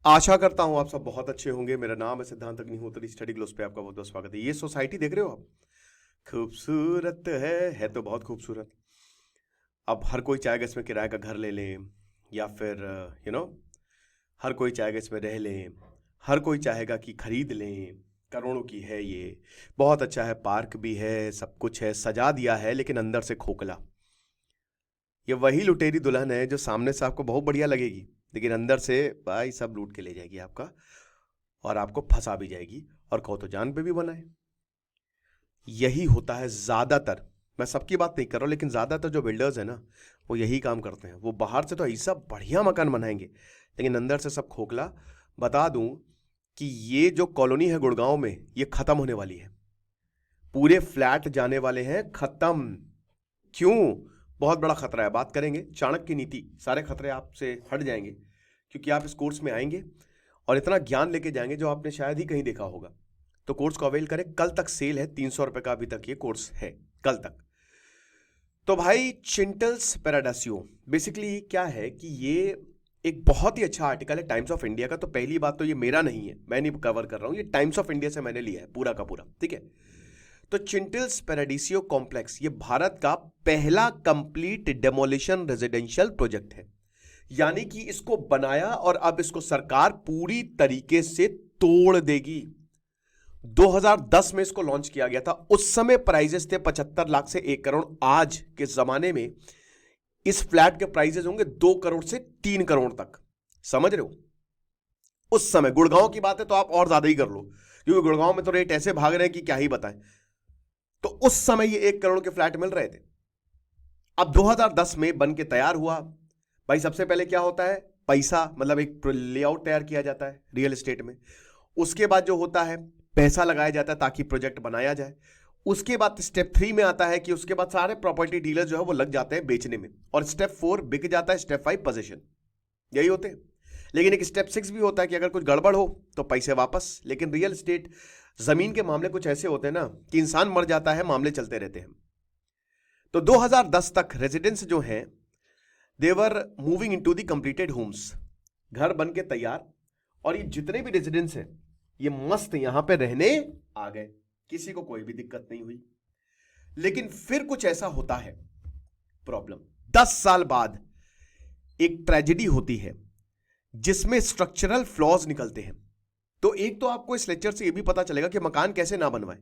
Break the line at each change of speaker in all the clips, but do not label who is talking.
आशा करता हूं आप सब बहुत अच्छे होंगे। मेरा नाम है सिद्धांत अग्निहोत्री। स्टडी ग्लोस पे आपका बहुत बहुत स्वागत है। ये सोसाइटी देख रहे हो आप, खूबसूरत है तो बहुत खूबसूरत। अब हर कोई चाहेगा इसमें किराए का घर ले लें, या फिर यू नो हर कोई चाहेगा इसमें रह लें। हर कोई चाहेगा कि खरीद लें। करोड़ों की है ये, बहुत अच्छा है, पार्क भी है, सब कुछ है, सजा दिया है, लेकिन अंदर से खोखला। ये वही लुटेरी दुल्हन है जो सामने से आपको बहुत बढ़िया लगेगी, लेकिन अंदर से भाई सब लूट के ले जाएगी आपका, और आपको फंसा भी जाएगी, और कहो तो जान पे भी बनाए। यही होता है ज्यादातर। मैं सबकी बात नहीं कर रहा हूं, लेकिन ज्यादातर जो बिल्डर्स है ना, वो यही काम करते हैं। वो बाहर से तो ऐसा बढ़िया मकान बनाएंगे, लेकिन अंदर से सब खोखला। बता दूं कि ये जो कॉलोनी है गुड़गांव में, ये खत्म होने वाली है। पूरे फ्लैट जाने वाले हैं, खत्म। क्यों? बहुत बड़ा खतरा है, बात करेंगे। चाणक्य की नीति, सारे खतरे आपसे हट जाएंगे, क्योंकि आप इस कोर्स में आएंगे और इतना ज्ञान लेके जाएंगे जो आपने शायद ही कहीं देखा होगा। तो कोर्स को अवेल करें। कल तक सेल है, 300 रुपए का अभी तक ये कोर्स है, कल तक। तो भाई, चिंटल्स पैराडासियो बेसिकली क्या है कि ये एक बहुत ही अच्छा आर्टिकल है टाइम्स ऑफ इंडिया का। तो पहली बात तो ये मेरा नहीं है, मैं नहीं कवर कर रहा हूं, ये टाइम्स ऑफ इंडिया से मैंने लिया है पूरा का पूरा, ठीक है। तो चिंटल्स पैराडीसियो कॉम्प्लेक्स ये भारत का पहला कंप्लीट डेमोलिशन रेजिडेंशियल प्रोजेक्ट है। यानी कि इसको बनाया और अब इसको सरकार पूरी तरीके से तोड़ देगी। 2010 में इसको लॉन्च किया गया था। उस समय प्राइजेस थे 75 लाख से 1 करोड़। आज के जमाने में इस फ्लैट के प्राइजेस होंगे 2 करोड़ से 3 करोड़ तक। समझ रहे हो? उस समय गुड़गांव की बात है तो आप और ज्यादा ही कर लो, क्योंकि गुड़गांव में तो रेट ऐसे भाग रहे हैं कि क्या ही बताएं। तो उस समय ये 1 करोड़ के फ्लैट मिल रहे थे। अब 2010 में बन के तैयार हुआ। भाई, सबसे पहले क्या होता है? पैसा, मतलब एक लेआउट तैयार किया जाता है रियल एस्टेट में। उसके बाद जो होता है, पैसा लगाया जाता है ताकि प्रोजेक्ट बनाया जाए। उसके बाद स्टेप 3 में आता है कि उसके बाद सारे प्रॉपर्टी डीलर जो है वो लग जाते हैं बेचने में, और स्टेप 4 बिक जाता है, स्टेप 5 पोजीशन। यही होते हैं। लेकिन एक स्टेप 6 भी होता है कि अगर कुछ गड़बड़ हो तो पैसे वापस। लेकिन रियल एस्टेट जमीन के मामले कुछ ऐसे होते हैं ना कि इंसान मर जाता है, मामले चलते रहते हैं। तो 2010 तक रेजिडेंस जो हैं, they're moving into the completed homes, घर बन के तैयार। और ये जितने भी रेजिडेंस हैं, ये मस्त यहां पे रहने आ गए, किसी को कोई भी दिक्कत नहीं हुई। लेकिन फिर कुछ ऐसा होता है, प्रॉब्लम। 10 साल बाद एक ट्रेजेडी होती है जिसमें स्ट्रक्चरल फ्लॉज निकलते हैं। तो एक तो आपको इस लेक्चर से यह भी पता चलेगा कि मकान कैसे ना बनवाएं।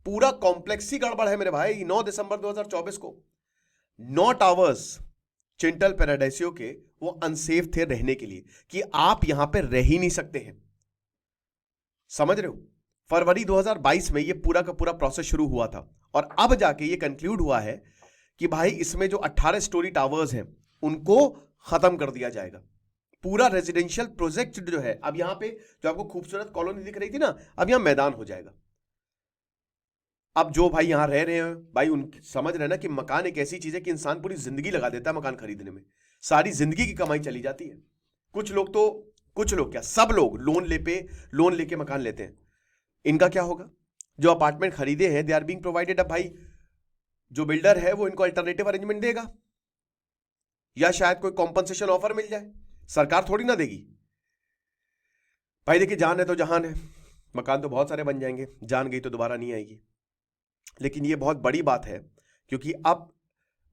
पूरा कॉम्प्लेक्स ही गड़बड़ है मेरे भाई। 9 दिसंबर 2024 को 9 टावर्स चिंटल पैराडाइसियो के वो अनसेफ थे रहने के लिए, कि आप यहां पे रह ही नहीं सकते हैं। समझ रहे हो? फरवरी 2022 में ये पूरा का पूरा प्रोसेस शुरू हुआ था, और अब जाके ये कंक्लूड हुआ है कि भाई इसमें जो 18 स्टोरी टावर्स हैं उनको खत्म कर दिया जाएगा। पूरा रेजिडेंशियल प्रोजेक्ट जो है, अब यहां पे जो आपको खूबसूरत कॉलोनी दिख रही थी ना, अब यहां मैदान हो जाएगा। अब जो भाई यहां रह रहे हैं भाई, उन समझ रहे ना कि मकान एक ऐसी चीज है कि इंसान पूरी जिंदगी लगा देता है मकान खरीदने में। सारी जिंदगी की कमाई चली जाती है। कुछ लोग क्या, सब लोग लोन लेके मकान लेते हैं। इनका क्या होगा? जो अपार्टमेंट खरीदे हैं, दे आर बीइंग प्रोवाइडेड। अब भाई, जो बिल्डर है वो इनको अल्टरनेटिव अरेंजमेंट देगा, या शायद कोई कॉम्पनसेशन ऑफर मिल जाए। सरकार थोड़ी ना देगी। भाई देखिए, जान है तो जहान है। मकान तो बहुत सारे बन जाएंगे, जान गई तो दोबारा नहीं आएगी। लेकिन ये बहुत बड़ी बात है, क्योंकि अब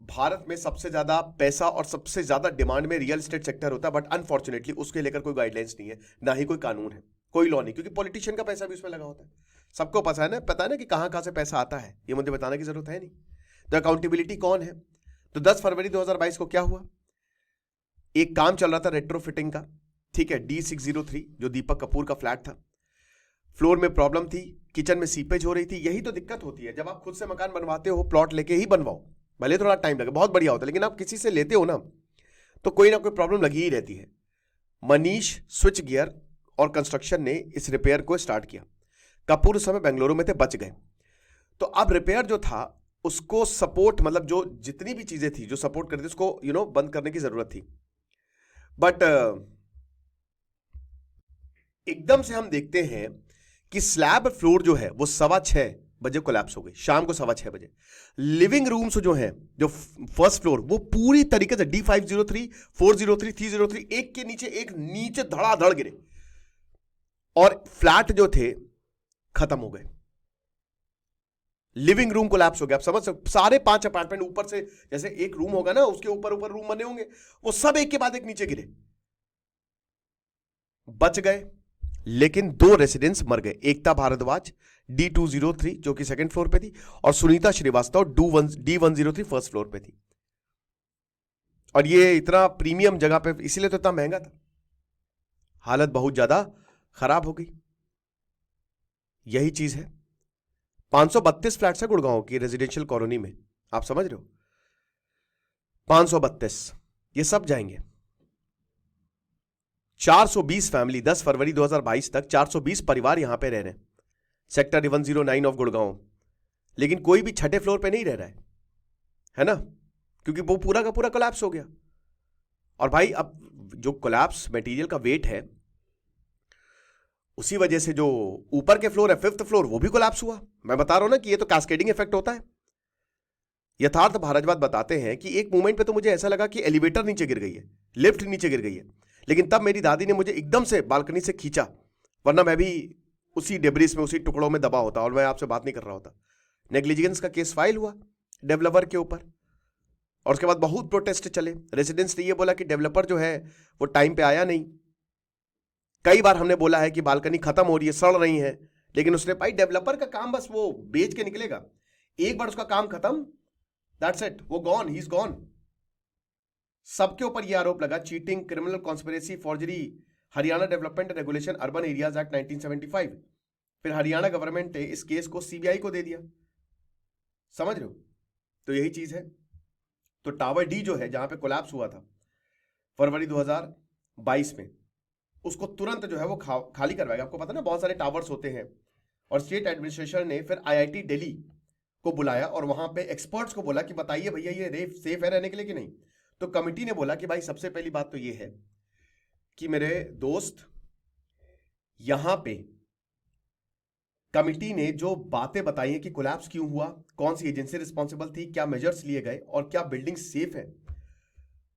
भारत में सबसे ज्यादा पैसा और सबसे ज्यादा डिमांड में रियल एस्टेट सेक्टर होता है। बट अनफॉर्चुनेटली उसके लेकर कोई गाइडलाइंस नहीं है, ना ही कोई कानून है, कोई लॉ नहीं। क्योंकि पॉलिटिशियन का पैसा भी उसमें लगा होता है। सबको पता है ना कि कहां कहां से पैसा आता है। ये मुझे बताने की जरूरत है नहीं। तो अकाउंटेबिलिटी कौन है? तो 10 फरवरी 2022 को क्या हुआ? एक काम चल रहा था रेट्रोफिटिंग का, ठीक है, D603, जो दीपक कपूर का फ्लैट था। फ्लोर में प्रॉब्लम थी, किचन में सीपेज हो रही थी। यही तो दिक्कत होती है जब आप खुद से मकान बनवाते हो। प्लॉट लेके ही बनवाओ, भले थोड़ा टाइम लगे, बहुत बढ़िया होता है, लेकिन आप किसी से लेते हो ना, तो कोई ना कोई प्रॉब्लम लगी ही रहती है। मनीष स्विच गियर और कंस्ट्रक्शन ने इस रिपेयर को स्टार्ट किया। कपूर उस समय बेंगलुरु में थे, बच गए। तो अब रिपेयर जो था उसको सपोर्ट, मतलब जो जितनी भी चीजें थी जो सपोर्ट करती थी, उसको बंद करने की जरूरत थी। बट एकदम से हम देखते हैं कि स्लैब फ्लोर जो है वो 6:15 कोलैप्स हो गई, शाम को 6:15 लिविंग रूम्स जो हैं, जो फर्स्ट फ्लोर, वो पूरी तरीके से D503, 403, 303 एक के नीचे एक नीचे धड़ाधड़ गिरे। और फ्लैट जो थे खत्म हो गए, लिविंग रूम कोलैप्स हो गया। आप समझ सकते, सारे 5 अपार्टमेंट ऊपर से, जैसे एक रूम होगा ना उसके ऊपर ऊपर रूम बने होंगे, वो सब एक के बाद एक नीचे गिरे। बच गए लेकिन 2 रेसिडेंट्स मर गए, एकता भारद्वाज D203 जो कि सेकंड फ्लोर पे थी, और Sunita Srivastava D103 first floor पे थी। और ये इतना प्रीमियम जगह पे, इसीलिए तो इतना महंगा था। हालत बहुत ज्यादा खराब हो गई। यही चीज है। 532 फ्लैट्स है गुड़गांव की रेजिडेंशियल कॉलोनी में, आप समझ रहे हो, 532, ये सब जाएंगे। 420 फैमिली, 10 फरवरी 2022 तक 420 परिवार यहां पे रह रहे हैं, सेक्टर 109 ऑफ गुड़गांव। लेकिन कोई भी छठे फ्लोर पे नहीं रह रहा है ना, क्योंकि वो पूरा का पूरा कोलैप्स हो गया। और भाई अब जो कोलैप्स मटेरियल का वेट है, उसी वजह से जो ऊपर के फ्लोर है, 5th फ्लोर, वो भी कोलैप्स हुआ। मैं बता रहा हूं ना कि ये तो कैस्केडिंग इफेक्ट होता है। यथार्थ भारद्वाज बताते हैं कि एक मोमेंट पे तो मुझे ऐसा लगा कि एलिवेटर नीचे गिर गई है, लिफ्ट नीचे गिर गई है, लेकिन तब मेरी दादी ने मुझे एकदम से बालकनी से खींचा, वरना मैं भी उसी डेब्रिस में, उसी टुकड़ों में दबा होता और मैं आपसे बात नहीं कर रहा होता। नेग्लिजेंस का केस फाइल हुआ डेवलपर के ऊपर, और उसके बाद बहुत प्रोटेस्ट चले। रेजिडेंट्स ने ये बोला कि डेवलपर जो है वो टाइम पे आया नहीं। कई बार हमने बोला है कि बालकनी खत्म हो रही है, सड़ रही है, लेकिन उसने, भाई डेवलपर का काम बस वो बेच के निकलेगा, एक बार उसका काम खत्म, दैट्स इट, वो गॉन, ही इज गॉन। सबके ऊपर ये आरोप लगा, cheating, criminal conspiracy, forgery. Haryana development regulation urban areas act 1975, फिर हरियाणा गवर्नमेंट ने इस केस को सीबीआई को दे दिया। समझ रहे हो, तो यही चीज है। तो टावर डी जो है, जहां पे कोलैप्स हुआ था फरवरी 2022 में, उसको तुरंत जो है वो खाली करवाएगा। आपको पता ना, बहुत सारे टावर्स होते हैं, और स्टेट एडमिनिस्ट्रेशन ने फिर IIT दिल्ली को बुलाया और वहां पे एक्सपर्ट्स को बोला कि बताइए भैया ये सेफ है रहने के लिए कि नहीं। तो कमिटी ने बोला कि भाई सबसे पहली बात तो ये है कि मेरे दोस्त, यहां पे कमिटी ने जो बातें बताई हैं कि कोलैप्स क्यों हुआ, कौन सी एजेंसी रिस्पॉन्सिबल थी, क्या मेजर्स लिए गए और क्या बिल्डिंग सेफ है,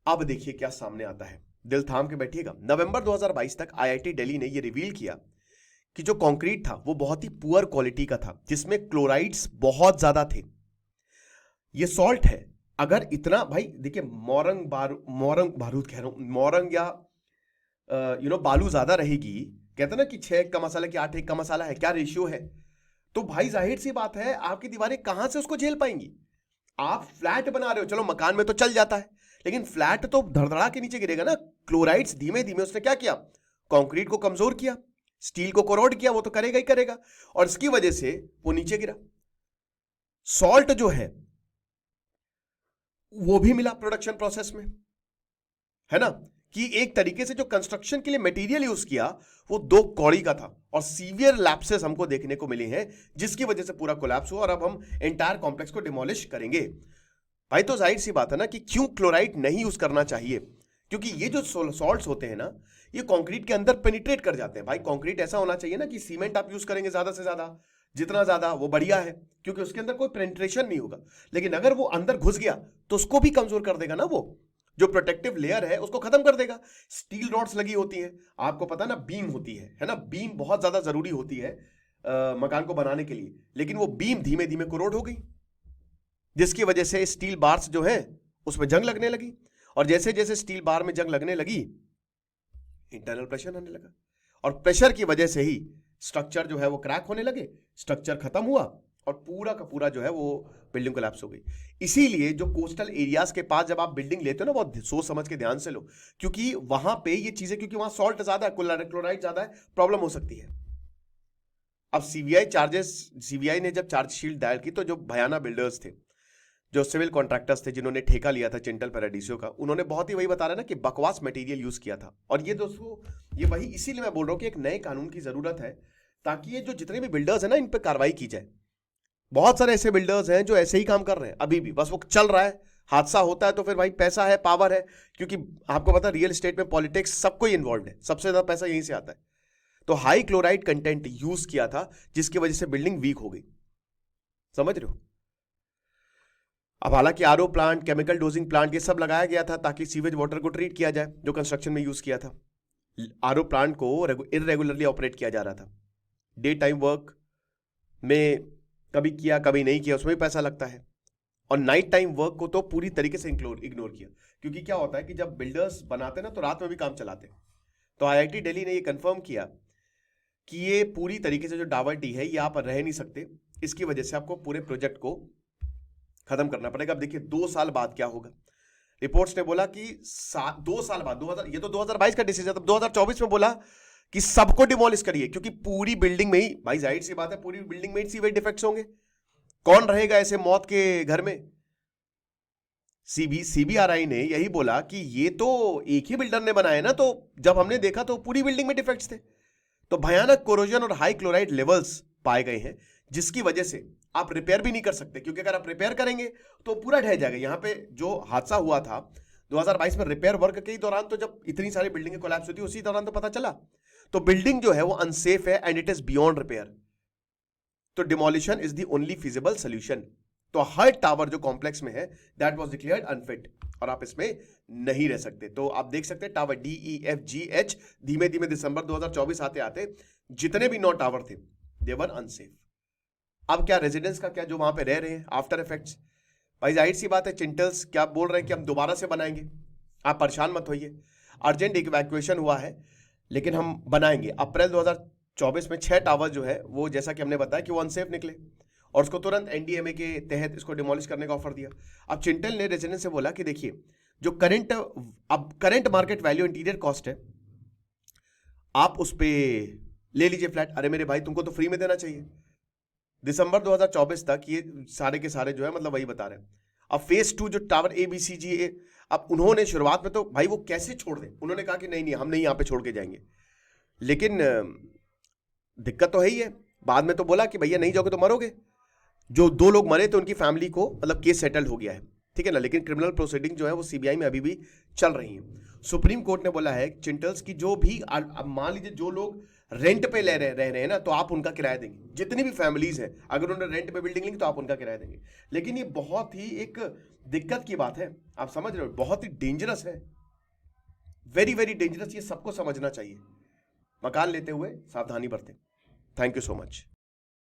अब देखिए क्या सामने आता है। दिल थाम के बैठिएगा। नवंबर 2022 तक IIT दिल्ली ने यह रिवील किया कि जो कंक्रीट था वो बहुत ही पुअर क्वालिटी का था, जिसमें क्लोराइड्स बहुत ज्यादा थे। ये सॉल्ट है, अगर इतना, भाई देखिए, मोरंग बारूद कह रहा हूं, मोरंग या बालू ज्यादा रहेगी, कहते ना कि 6 का मसाला कि 8 का मसाला है, क्या रेशियो है, तो भाई जाहिर सी बात है आपकी दीवारें कहां से उसको झेल पाएंगी। आप फ्लैट बना रहे हो, चलो मकान में तो चल जाता है, लेकिन फ्लैट तो धड़धड़ा के नीचे गिरेगा ना। क्लोराइड्स धीमे धीमे उसने क्या किया, कंक्रीट को कमजोर किया, स्टील को कोरोड किया, वो तो करेगा ही करेगा, और इसकी वजह से वो नीचे गिरा। सॉल्ट जो है वो भी मिला प्रोडक्शन प्रोसेस में, है ना, कि एक तरीके से जो कंस्ट्रक्शन के लिए मटेरियल यूज किया वो 2 कौड़ी का था, और सीवियर लैप्सेस हमको देखने को मिले हैं, जिसकी वजह से पूरा कोलैप्स हुआ, और अब हम एंटायर कॉम्प्लेक्स को डिमोलिश करेंगे। भाई तो जाहिर सी बात है ना कि क्यों क्लोराइड नहीं यूज करना चाहिए, क्योंकि ये जो सॉल्ट्स होते हैं ना, ये कंक्रीट के अंदर पेनिट्रेट कर जाते हैं। भाई कंक्रीट ऐसा होना चाहिए ना कि सीमेंट आप यूज करेंगे ज्यादा से ज्यादा, जितना ज्यादा वो बढ़िया है, क्योंकि उसके अंदर कोई पेनिट्रेशन नहीं होगा। लेकिन अगर वो अंदर घुस गया तो उसको भी कमजोर कर देगा ना, वो जो प्रोटेक्टिव लेयर है उसको खत्म कर देगा। स्टील रॉड्स लगी होती हैं, आपको पता ना, बीम होती है ना, बीम बहुत ज्यादा जरूरी होती है मकान को बनाने के लिए, लेकिन वो बीम धीमे धीमे कोरोड हो गई, जिसकी वजह से स्टील बार्स जो है उसमें जंग लगने लगी, और जैसे जैसे स्टील बार में जंग लगने लगी, इंटरनल प्रेशर आने लगा, और प्रेशर की वजह से ही स्ट्रक्चर जो है वो क्रैक होने लगे, स्ट्रक्चर खत्म हुआ, और पूरा का पूरा जो है वो बिल्डिंग कोलैप्स हो गई। इसीलिए जो कोस्टल एरियाज के पास जब आप बिल्डिंग लेते हो ना, बहुत सोच समझ के ध्यान से लो, क्योंकि वहां पे ये चीजें, क्योंकि वहां सॉल्ट ज्यादा है, क्लोराइड ज्यादा है, प्रॉब्लम हो सकती है। अब सीबीआई ने जब चार्जशीट दायर की, तो जो भयाना बिल्डर्स थे, जो सिविल कॉन्ट्रैक्टर्स थे, जिन्होंने ठेका लिया था चिंटल पैराडीसियो का, उन्होंने बहुत ही वही बता रहा ना कि बकवास मटेरियल यूज किया था। और ये दोस्तों, ये वही, इसीलिए मैं बोल रहा हूं कि एक नए कानून की जरूरत है, ताकि ये जो जितने भी बिल्डर्स हैं ना, इन पे कार्रवाई की जाए। बहुत सारे ऐसे बिल्डर्स हैं जो ऐसे ही काम कर रहे हैं अभी भी, बस वो चल रहा है, हादसा होता है तो फिर भाई पैसा है, पावर है, क्योंकि आपको पता है रियल एस्टेट में पॉलिटिक्स सब कोई इन्वॉल्व है, सबसे ज्यादा पैसा यहीं से आता है। तो हाई क्लोराइड कंटेंट यूज किया था, जिसकी वजह से बिल्डिंग वीक हो गई, समझ रहे हो। अब हालांकि RO plant, chemical dosing plant, ये सब लगाया गया था ताकि सीवेज वाटर को ट्रीट किया जाए, जो कंस्ट्रक्शन में यूज किया था, आरओ प्लांट को इरेगुलरली ऑपरेट किया जा रहा था। डे टाइम वर्क में कभी किया कभी नहीं किया, उसमें भी पैसा लगता है। और नाइट टाइम वर्क को तो पूरी तरीके से इग्नोर किया, क्योंकि क्या होता है कि जब बिल्डर्स बनाते ना तो रात में भी काम चलाते। तो आईआईटी दिल्ली ने ये कंफर्म किया कि ये पूरी तरीके से जो डावर्टी है ये आप रह नहीं सकते, इसकी वजह से आपको पूरे प्रोजेक्ट को खत्म करना पड़ेगा। अब देखिए 2 साल बाद क्या होगा। रिपोर्ट्स ने बोला कि 2 साल बाद 2000, ये तो 2022 का डिसीजन, तब 2024 में बोला कि सबको डिमोलिश करिए, क्योंकि पूरी बिल्डिंग में ही, भाई जाहिर सी बात है, पूरी बिल्डिंग में ही सीवेज डिफेक्ट्स होंगे। कौन रहेगा ऐसे मौत के घर में? सीबीआरआई ने यही बोला कि ये तो एक ही बिल्डर ने बनाया ना, तो जब हमने देखा तो पूरी बिल्डिंग में डिफेक्ट्स थे। तो भयानक कोरोजन और हाई क्लोराइड लेवल्स पाए गए हैं, जिसकी वजह से आप रिपेयर भी नहीं कर सकते, क्योंकि अगर आप रिपेयर करेंगे तो पूरा ढह जाएगा। यहां पे जो हादसा हुआ था 2022 में रिपेयर वर्क के दौरान, तो जब इतनी सारी बिल्डिंगें कोलैप्स हुई थी उसी दौरान तो पता चला। तो बिल्डिंग जो है वो अनसेफ है and it is beyond repair. तो demolition is the only feasible solution. तो हर टावर जो कॉम्प्लेक्स में है दैट वाज डिक्लेयर्ड अनफिट, और आप इसमें नहीं रह सकते। तो आप देख सकते हैं टावर DEFGH धीमे धीमे दिसंबर 2024 आते आते जितने भी 9 टावर थे दे वर अनसेफ। अब क्या रेजिडेंट्स का क्या जो वहां पे रह रहे हैं आफ्टर इफेक्ट्स, भाई जाहिर सी बात है चिंटल्स क्या बोल रहे हैं कि हम दोबारा से बनाएंगे, आप परेशान मत होइए। अर्जेंट इवैक्यूएशन हुआ है लेकिन हम बनाएंगे। अप्रैल 2024 में 6 टावर जो है वो, जैसा कि हमने बताया कि वो अनसेफ निकले, और उसको तुरंत NDMA के तहत इसको डिमोलिश करने का ऑफर दिया। अब चिंटल ने रेजिडेंट से बोला कि देखिए जो current market value interior cost है, आप उस पर ले लीजिए फ्लैट। अरे मेरे भाई तुमको तो फ्री में देना चाहिए। दिसंबर 2024 तक ये सारे के सारे जो है मतलब वही बता रहे हैं। अब फेज 2 जो टावर ABCG, अब उन्होंने शुरुआत में तो भाई वो कैसे छोड़ दें, उन्होंने कहा कि नहीं नहीं हम नहीं यहाँ पे छोड़ के जाएंगे, लेकिन दिक्कत तो है ही है। बाद में तो बोला कि भैया नहीं जाओगे तो मरोगे। जो 2 लोग मरे थे उनकी फैमिली को मतलब केस सेटल्ड हो गया है, ठीक है ना, लेकिन क्रिमिनल प्रोसीडिंग जो है वो CBI में अभी भी चल रही है। सुप्रीम कोर्ट ने बोला है चिंटल्स की जो भी, अब मान लीजिए जो लोग रेंट पे रह रहे हैं ना, तो आप उनका किराया देंगे। जितनी भी फैमिलीज हैं अगर उन्होंने रेंट पे बिल्डिंग ली तो आप उनका किराया देंगे। लेकिन ये बहुत ही एक दिक्कत की बात है, आप समझ रहे हो, बहुत ही डेंजरस है, वेरी वेरी डेंजरस। ये सबको समझना चाहिए। मकान लेते हुए सावधानी बरतें। Thank you so much.